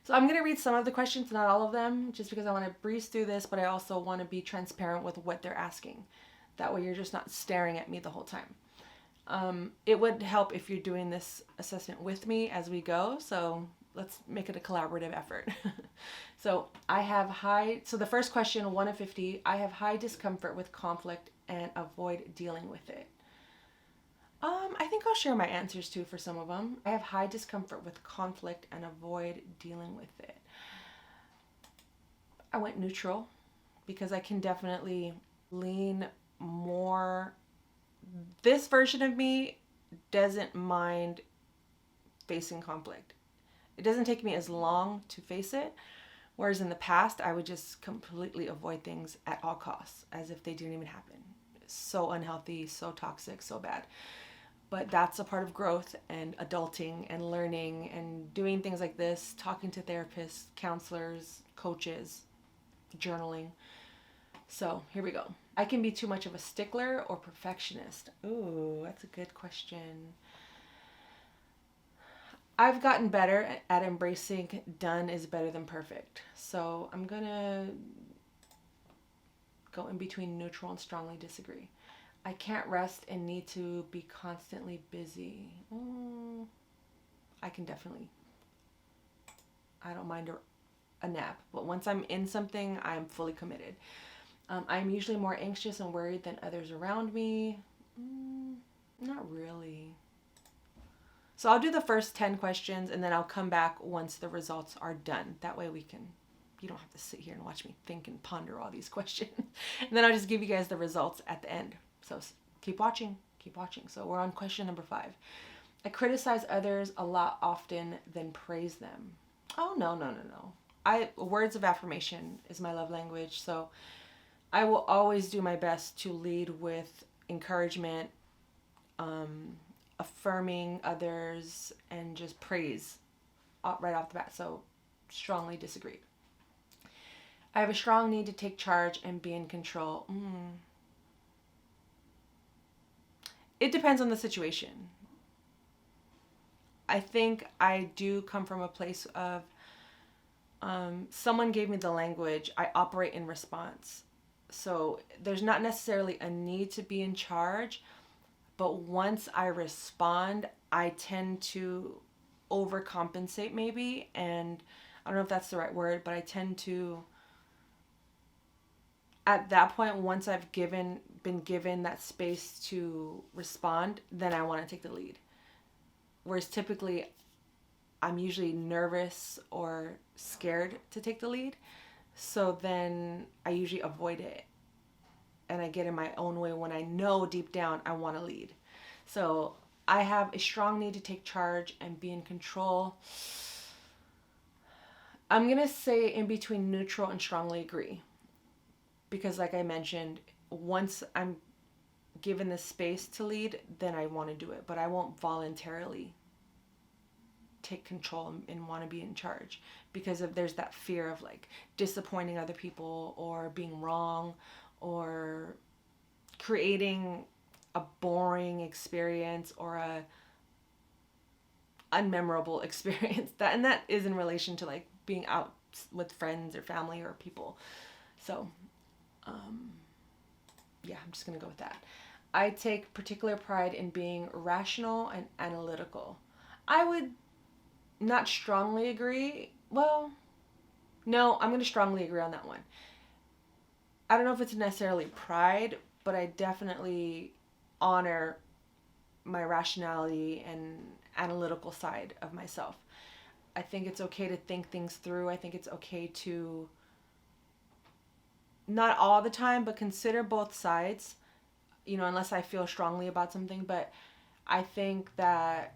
So I'm going to read some of the questions, not all of them, just because I want to breeze through this, but I also want to be transparent with what they're asking. That way you're just not staring at me the whole time. It would help if you're doing this assessment with me as we go. So let's make it a collaborative effort. So the first question, 1 of 50, I have high discomfort with conflict and avoid dealing with it. I think I'll share my answers too for some of them. I have high discomfort with conflict and avoid dealing with it. I went neutral because I can definitely lean more. This version of me doesn't mind facing conflict. It doesn't take me as long to face it. Whereas in the past, I would just completely avoid things at all costs, as if they didn't even happen. So unhealthy, so toxic, so bad. But that's a part of growth and adulting and learning and doing things like this, talking to therapists, counselors, coaches, journaling. So here we go. I can be too much of a stickler or perfectionist. Ooh, that's a good question. I've gotten better at embracing done is better than perfect. So I'm going to go in between neutral and strongly disagree. I can't rest and need to be constantly busy. I can definitely, I don't mind a nap. But once I'm in something, I'm fully committed. I'm usually more anxious and worried than others around me. Not really. So I'll do the first 10 questions and then I'll come back once the results are done. That way you don't have to sit here and watch me think and ponder all these questions. And then I'll just give you guys the results at the end. So keep watching. So we're on question number 5. I criticize others a lot often than praise them. Oh, no. Words of affirmation is my love language. So I will always do my best to lead with encouragement, affirming others, and just praise right off the bat. So strongly disagree. I have a strong need to take charge and be in control. It depends on the situation. I think I do come from a place of someone gave me the language. I operate in response. So there's not necessarily a need to be in charge, but once I respond, I tend to overcompensate maybe, and I don't know if that's the right word, but I tend to, at that point, once I've been given that space to respond, then I want to take the lead. Whereas typically, I'm usually nervous or scared to take the lead. So then I usually avoid it. And I get in my own way when I know deep down I want to lead. So I have a strong need to take charge and be in control. I'm going to say in between neutral and strongly agree. Because like I mentioned, once I'm given the space to lead, then I want to do it. But I won't voluntarily take control and want to be in charge, because there's that fear of like disappointing other people or being wrong or creating a boring experience or a unmemorable experience. That is in relation to like being out with friends or family or people. So yeah, I'm just gonna go with that. I take particular pride in being rational and analytical. I would not strongly agree. Well, no, I'm going to strongly agree on that one. I don't know if it's necessarily pride, but I definitely honor my rationality and analytical side of myself. I think it's okay to think things through. I think it's okay to, not all the time, but consider both sides, unless I feel strongly about something. But I think that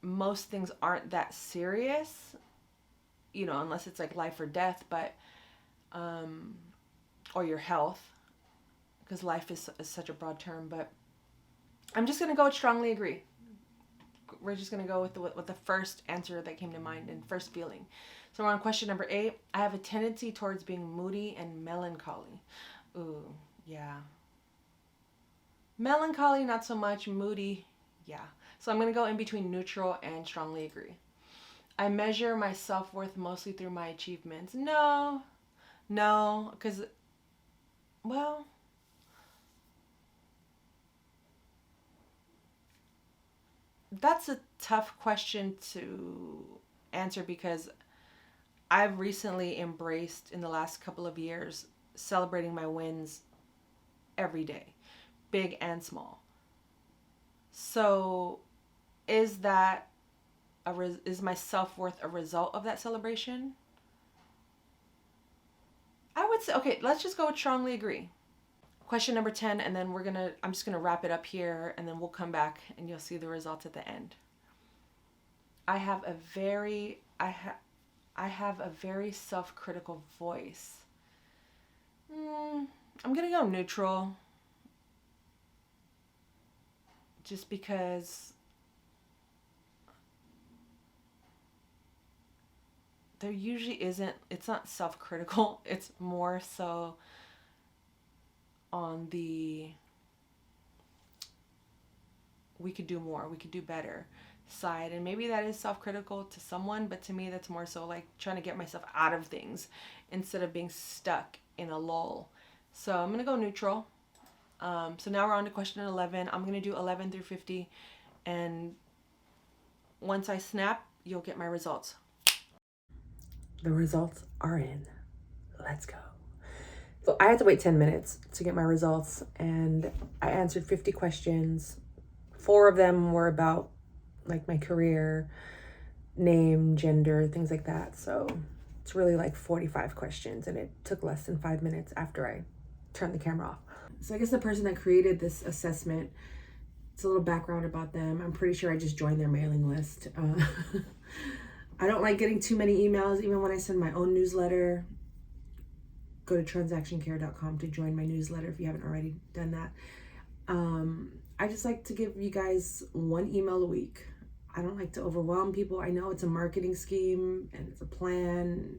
most things aren't that serious, unless it's like life or death, but, or your health, because life is such a broad term. But I'm just going to go with strongly agree. We're just going to go with the first answer that came to mind and first feeling. So we're on question number 8. I have a tendency towards being moody and melancholy. Ooh, yeah. Melancholy, not so much. Moody, yeah. So I'm going to go in between neutral and strongly agree. I measure my self-worth mostly through my achievements. No, because, well, that's a tough question to answer because I've recently embraced, in the last couple of years, celebrating my wins every day, big and small. So is that is my self-worth a result of that celebration? I would say, okay, let's just go with strongly agree. Question number 10, and then I'm just gonna wrap it up here, and then we'll come back and you'll see the results at the end. I have a very self-critical voice. I'm gonna go neutral, just because there usually isn't, it's not self-critical, it's more so on the we could do more, we could do better side. And maybe that is self-critical to someone, but to me that's more so like trying to get myself out of things instead of being stuck in a lull. So I'm gonna go neutral. So now we're on to question 11. I'm gonna do 11 through 50, and once I snap, you'll get my results. The results are in. Let's go. So I had to wait 10 minutes to get my results, and I answered 50 questions. 4 of them were about like my career, name, gender, things like that. So it's really like 45 questions, and it took less than 5 minutes after I turned the camera off. So I guess the person that created this assessment, it's a little background about them. I'm pretty sure I just joined their mailing list. I don't like getting too many emails, even when I send my own newsletter. Go to transactioncare.com to join my newsletter if you haven't already done that. I just like to give you guys 1 email a week. I don't like to overwhelm people. I know it's a marketing scheme and it's a plan.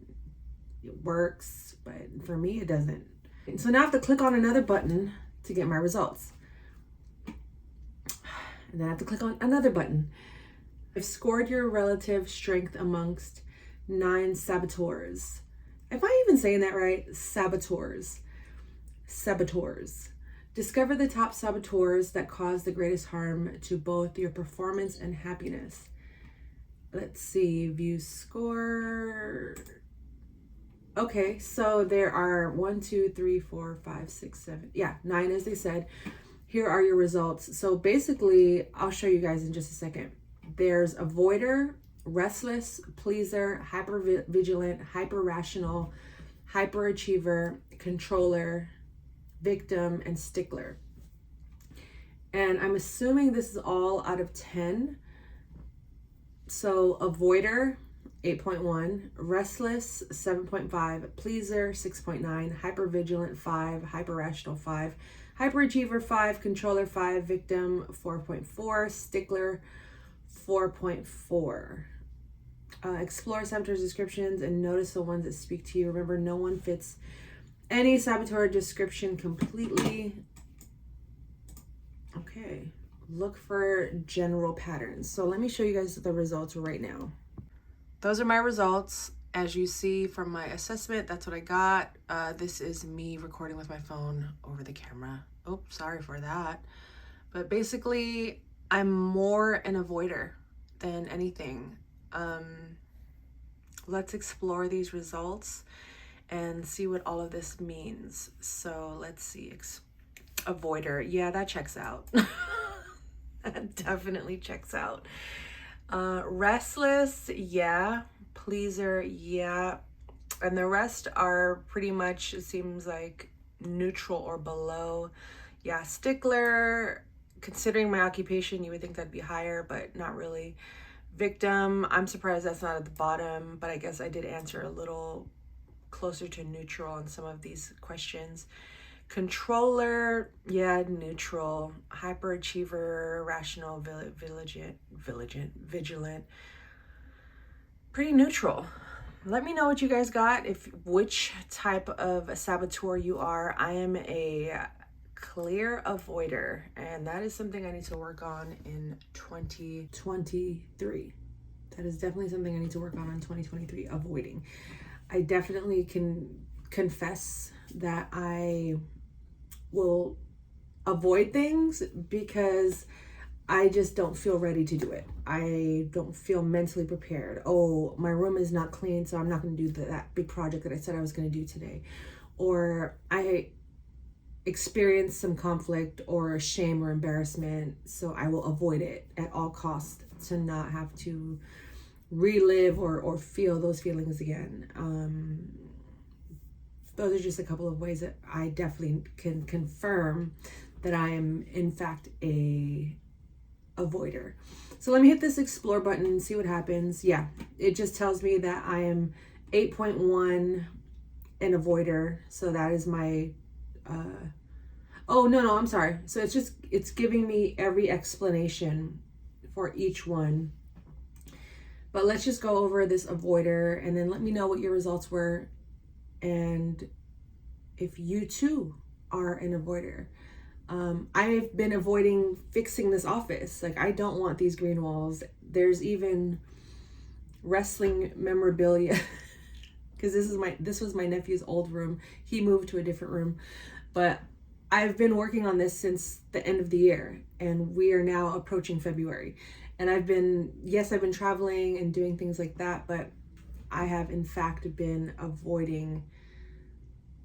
It works, but for me, it doesn't. And so now I have to click on another button to get my results. And then I have to click on another button. I've scored your relative strength amongst 9 saboteurs. If I even saying that right, saboteurs. Discover the top saboteurs that cause the greatest harm to both your performance and happiness. Let's see, view score. Okay, so there are 1, 2, 3, 4, 5, 6, 7. Yeah, 9 as they said. Here are your results. So basically, I'll show you guys in just a second. There's avoider, restless, pleaser, hypervigilant, hyper-rational, hyperachiever, controller, victim, and stickler. And I'm assuming this is all out of 10. So avoider, 8.1, restless, 7.5, pleaser, 6.9, hypervigilant, 5, hyper-rational, 5, hyperachiever, 5, controller, 5, victim, 4.4, stickler, 4.4. Explore saboteur's descriptions and notice the ones that speak to you. Remember, no one fits any saboteur description completely. Okay, look for general patterns. So let me show you guys the results right now. Those are my results. As you see from my assessment, that's what I got. This is me recording with my phone over the camera. Oh, sorry for that. But basically, I'm more an avoider than anything. Let's explore these results and see what all of this means. So let's see, avoider. Yeah, that checks out. That definitely checks out. Restless, yeah. Pleaser, yeah. And the rest are pretty much, it seems like, neutral or below. Yeah, stickler, considering my occupation, you would think that'd be higher, but not really. Victim, I'm surprised that's not at the bottom, but I guess I did answer a little closer to neutral on some of these questions. Controller, yeah, neutral. Hyperachiever, rational, vigilant, pretty neutral. Let me know what you guys got, which type of a saboteur you are. I am a clear avoider, and that is something I need to work on in 2023. That is definitely something I need to work on in 2023, avoiding. I definitely can confess that I will avoid things because I just don't feel ready to do it. I don't feel mentally prepared. Oh, my room is not clean, so I'm not going to do that big project that I said I was going to do today. Or I experience some conflict or shame or embarrassment, so I will avoid it at all costs to not have to relive or feel those feelings again. Those are just a couple of ways that I definitely can confirm that I am in fact a avoider. So let me hit this explore button and see what happens. Yeah, it just tells me that I am 8.1 an avoider. So that is my oh no, I'm sorry. So it's giving me every explanation for each one. But let's just go over this avoider and then let me know what your results were and if you too are an avoider. I've been avoiding fixing this office. Like, I don't want these green walls. There's even wrestling memorabilia because this was my nephew's old room. He moved to a different room, but I've been working on this since the end of the year, and we are now approaching February. And I've been traveling and doing things like that, but I have in fact been avoiding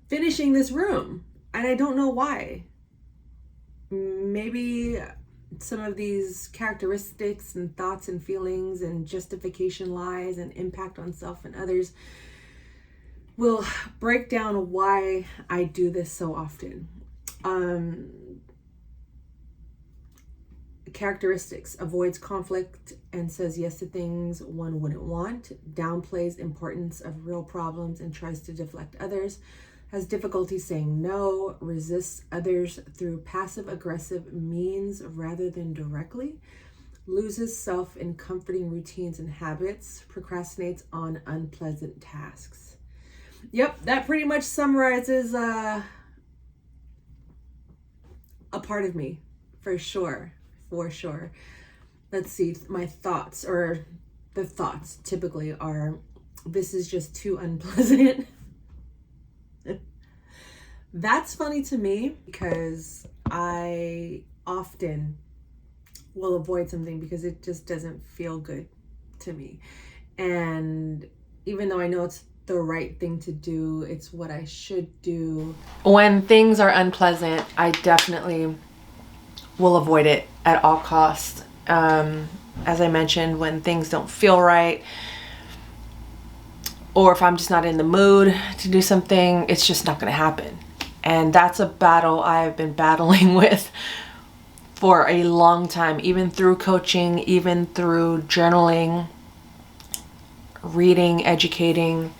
finishing this room, and I don't know why. Maybe some of these characteristics and thoughts and feelings and justification lies and impact on self and others will break down why I do this so often. Characteristics: avoids conflict and says yes to things one wouldn't want, downplays importance of real problems and tries to deflect others, has difficulty saying no, resists others through passive-aggressive means rather than directly, loses self in comforting routines and habits, procrastinates on unpleasant tasks. Yep, that pretty much summarizes a part of me, for sure. Let's see, my thoughts, or the thoughts typically are, this is just too unpleasant. That's funny to me because I often will avoid something because it just doesn't feel good to me. And even though I know it's the right thing to do, it's what I should do. When things are unpleasant, I definitely will avoid it at all costs. As I mentioned, when things don't feel right, or if I'm just not in the mood to do something, it's just not going to happen. And that's a battle I've been battling with for a long time, even through coaching, even through journaling, reading, educating.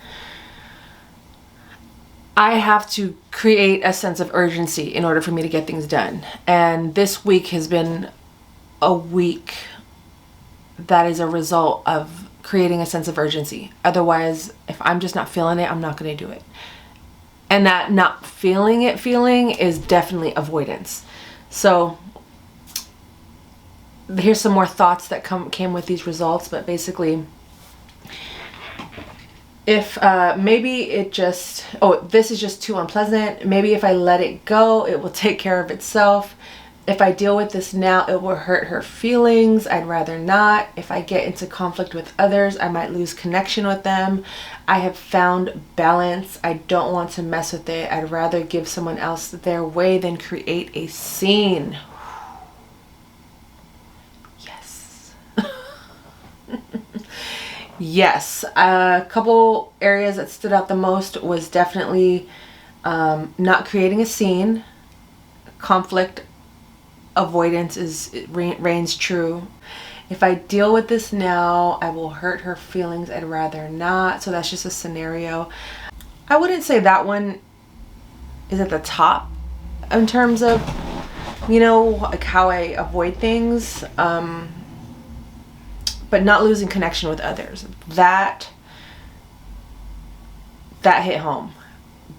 I have to create a sense of urgency in order for me to get things done. And this week has been a week that is a result of creating a sense of urgency. Otherwise, if I'm just not feeling it, I'm not going to do it. And that not feeling is definitely avoidance. So here's some more thoughts that came with these results. But basically, if maybe this is just too unpleasant. Maybe if I let it go, it will take care of itself. If I deal with this now, it will hurt her feelings. I'd rather not. If I get into conflict with others, I might lose connection with them. I have found balance. I don't want to mess with it. I'd rather give someone else their way than create a scene. Yes. Yes. A couple areas that stood out the most was definitely not creating a scene. Conflict avoidance reigns true. If I deal with this now, I will hurt her feelings. I'd rather not. So that's just a scenario. I wouldn't say that one is at the top in terms of, like how I avoid things. But not losing connection with others. That hit home.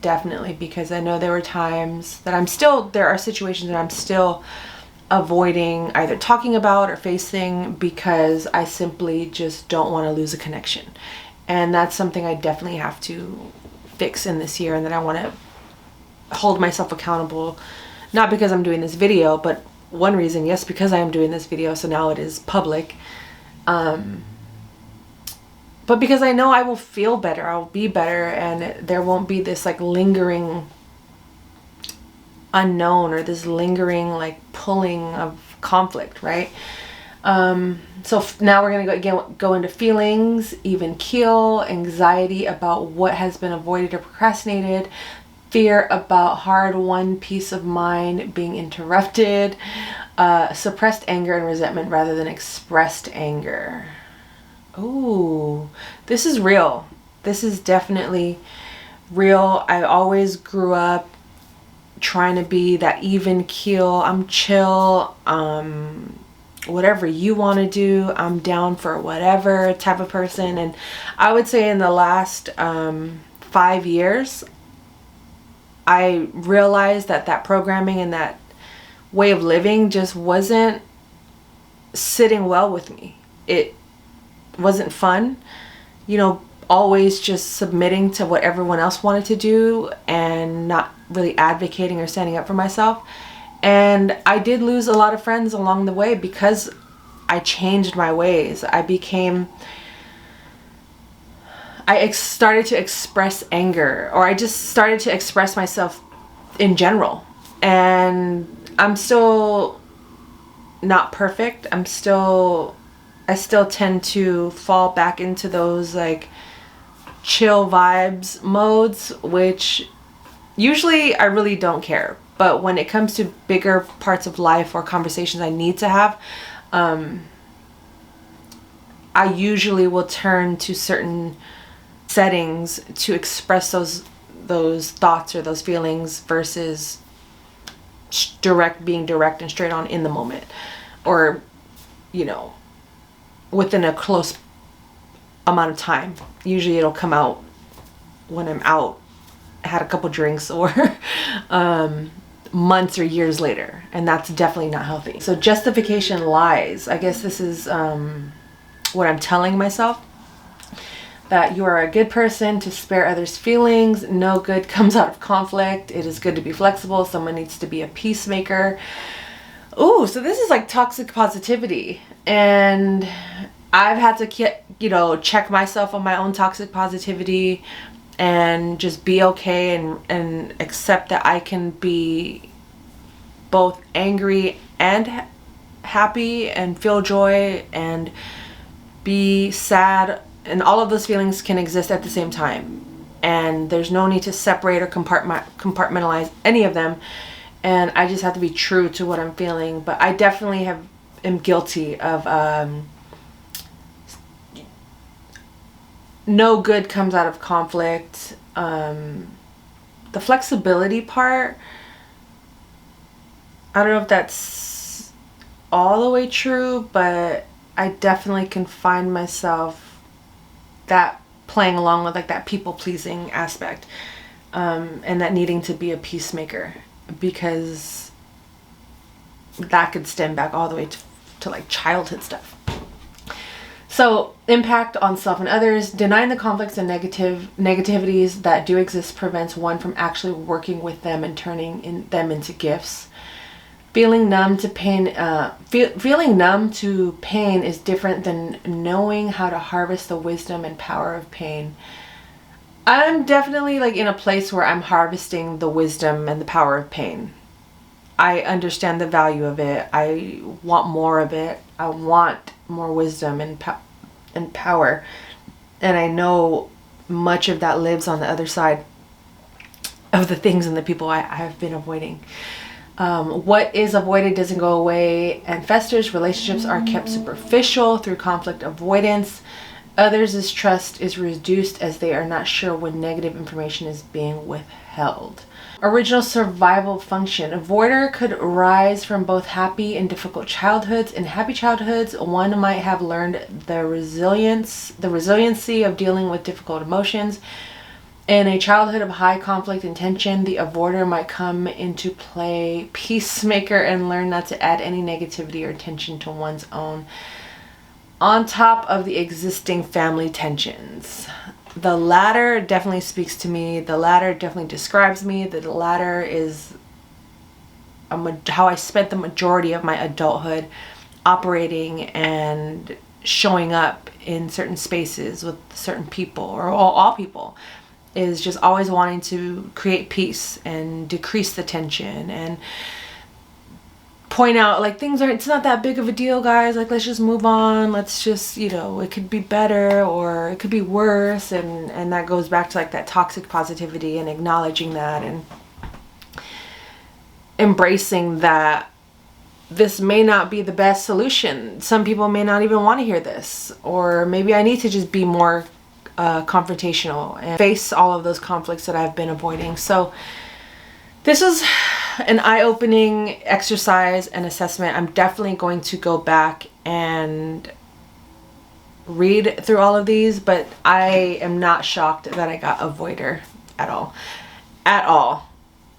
Definitely, because I know there were times that there are situations that I'm still avoiding either talking about or facing because I simply just don't want to lose a connection. And that's something I definitely have to fix in this year, and that I want to hold myself accountable, not because I'm doing this video, but one reason, yes, because I am doing this video, so now it is public, but because I know I will feel better, I'll be better, and there won't be this like lingering unknown or this lingering like pulling of conflict, right? So now we're gonna go into feelings, even keel, anxiety about what has been avoided or procrastinated, fear about hard-won peace of mind being interrupted, suppressed anger and resentment rather than expressed anger. Ooh, this is real. This is definitely real. I always grew up trying to be that even keel. I'm chill. Whatever you want to do, I'm down for whatever type of person. And I would say in the last 5 years, I realized that that programming and that way of living just wasn't sitting well with me. It wasn't fun, you know, always just submitting to what everyone else wanted to do and not really advocating or standing up for myself. And I did lose a lot of friends along the way because I changed my ways. I started to express anger, or I just started to express myself in general. And I'm still not perfect. I still tend to fall back into those like chill vibes modes, which usually I really don't care. But when it comes to bigger parts of life or conversations I need to have, I usually will turn to certain settings to express those thoughts or those feelings versus being direct and straight on in the moment, or, you know, within a close amount of time. Usually it'll come out when I'm out, had a couple drinks, or months or years later, and that's definitely not healthy. So justification lies. I guess this is what I'm telling myself, that you are a good person to spare others' feelings. No good comes out of conflict. It is good to be flexible. Someone needs to be a peacemaker. Ooh, so this is like toxic positivity, and I've had to, you know, check myself on my own toxic positivity and just be okay and accept that I can be both angry and happy and feel joy and be sad, and all of those feelings can exist at the same time, and there's no need to separate or compartmentalize any of them. And I just have to be true to what I'm feeling. But I definitely am guilty of no good comes out of conflict. The flexibility part, I don't know if that's all the way true, but I definitely can find myself that playing along with like that people pleasing aspect, and that needing to be a peacemaker, because that could stem back all the way to like childhood stuff. So impact on self and others. Denying the conflicts and negativities that do exist prevents one from actually working with them and turning them into gifts. Feeling numb to pain. Feeling numb to pain is different than knowing how to harvest the wisdom and power of pain. I'm definitely like in a place where I'm harvesting the wisdom and the power of pain. I understand the value of it. I want more of it. I want more wisdom and power. And I know much of that lives on the other side of the things and the people I have been avoiding. What is avoided doesn't go away and festers. Relationships are kept superficial through conflict avoidance. Others' trust is reduced as they are not sure when negative information is being withheld. Original survival function. Avoider could rise from both happy and difficult childhoods. In happy childhoods, one might have learned the resiliency of dealing with difficult emotions. In a childhood of high conflict and tension, the avoider might come into play peacemaker and learn not to add any negativity or tension to one's own on top of the existing family tensions. The latter definitely speaks to me. The latter definitely describes me. The latter is how I spent the majority of my adulthood operating and showing up in certain spaces with certain people, or all people, is just always wanting to create peace and decrease the tension and point out like it's not that big of a deal, guys, like let's just move on, let's just, it could be better or it could be worse, and that goes back to like that toxic positivity and acknowledging that and embracing that this may not be the best solution. Some people may not even want to hear this, or maybe I need to just be more confrontational and face all of those conflicts that I've been avoiding. So this is an eye-opening exercise and assessment. I'm definitely going to go back and read through all of these, but I am not shocked that I got avoider at all.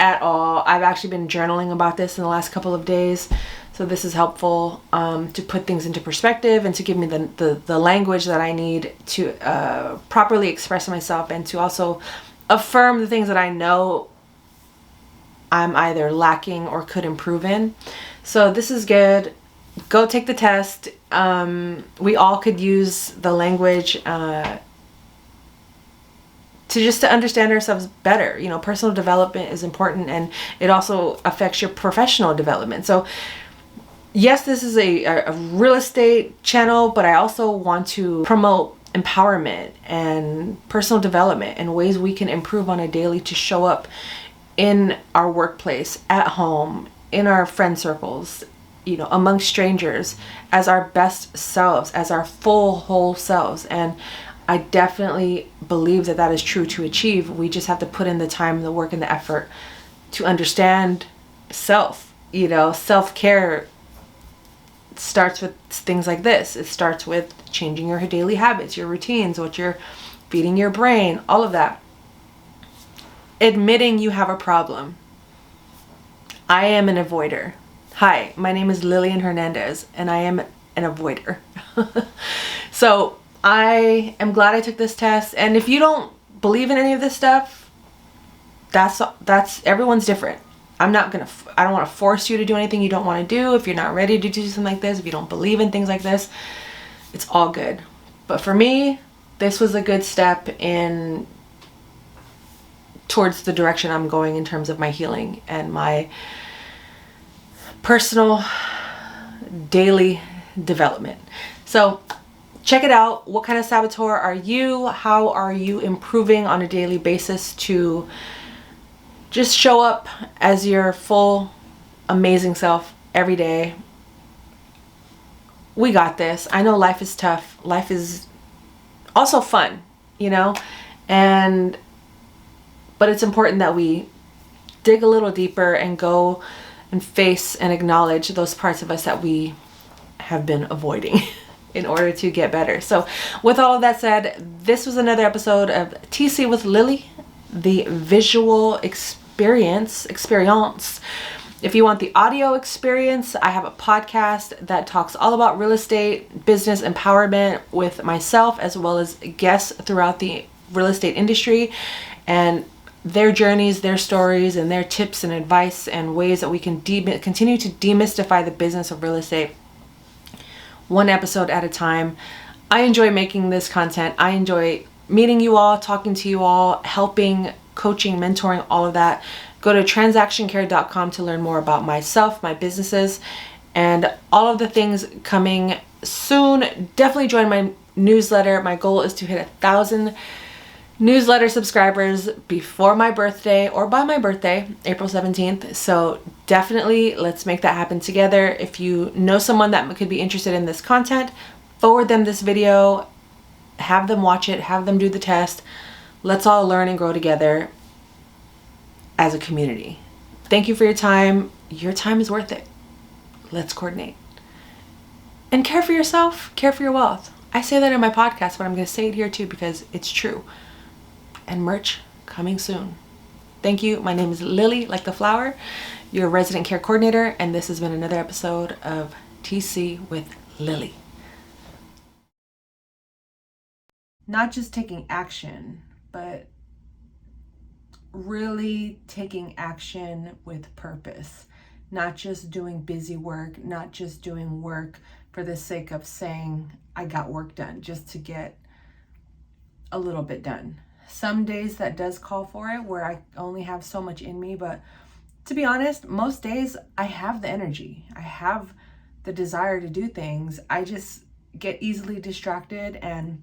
I've actually been journaling about this in the last couple of days, so this is helpful to put things into perspective and to give me the language that I need to properly express myself, and to also affirm the things that I know I'm either lacking or could improve in. So this is good. Go take the test. We all could use the language to understand ourselves better. Personal development is important, and it also affects your professional development. So yes, this is a real estate channel, but I also want to promote empowerment and personal development and ways we can improve on a daily to show up in our workplace, at home, in our friend circles, among strangers, as our best selves, as our full whole selves. And I definitely believe that that is true to achieve. We just have to put in the time, the work, and the effort to understand self. Self-care starts with things like this. It starts with changing your daily habits, your routines, what you're feeding your brain, all of that. Admitting you have a problem. I am an avoider. Hi, my name is Lillian Hernandez, and I am an avoider. So I am glad I took this test. And if you don't believe in any of this stuff, that's everyone's different. I don't want to force you to do anything you don't want to do. If you're not ready to do something like this, if you don't believe in things like this, it's all good. But for me, this was a good step towards the direction I'm going in terms of my healing and my personal daily development. So check it out. What kind of saboteur are you? How are you improving on a daily basis to just show up as your full, amazing self every day? We got this. I know life is tough. Life is also fun, but it's important that we dig a little deeper and go and face and acknowledge those parts of us that we have been avoiding in order to get better. So with all of that said, this was another episode of TC with Lily, the visual experience. If you want the audio experience, I have a podcast that talks all about real estate, business empowerment with myself, as well as guests throughout the real estate industry, and their journeys, their stories, and their tips and advice and ways that we can continue to demystify the business of real estate, one episode at a time. I enjoy making this content. I enjoy meeting you all, talking to you all, helping, coaching, mentoring, all of that. Go to transactioncare.com to learn more about myself, my businesses, and all of the things coming soon. Definitely join my newsletter. My goal is to hit 1,000 newsletter subscribers before my birthday, or by my birthday, April 17th. So definitely let's make that happen together. If you know someone that could be interested in this content, forward them this video, have them watch it, have them do the test. Let's all learn and grow together as a community. Thank you for your time. Your time is worth it. Let's coordinate. And care for yourself, care for your wealth. I say that in my podcast, but I'm going to say it here too because it's true. And merch coming soon. Thank you. My name is Lily, like the flower, your resident care coordinator, and this has been another episode of TC with Lily. Not just taking action, but really taking action with purpose. Not just doing busy work, not just doing work for the sake of saying I got work done, just to get a little bit done. Some days that does call for it, where I only have so much in me, but to be honest, most days I have the energy. I have the desire to do things. I just get easily distracted and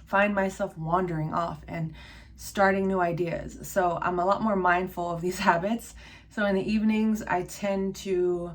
find myself wandering off and starting new ideas. So I'm a lot more mindful of these habits. So in the evenings, I tend to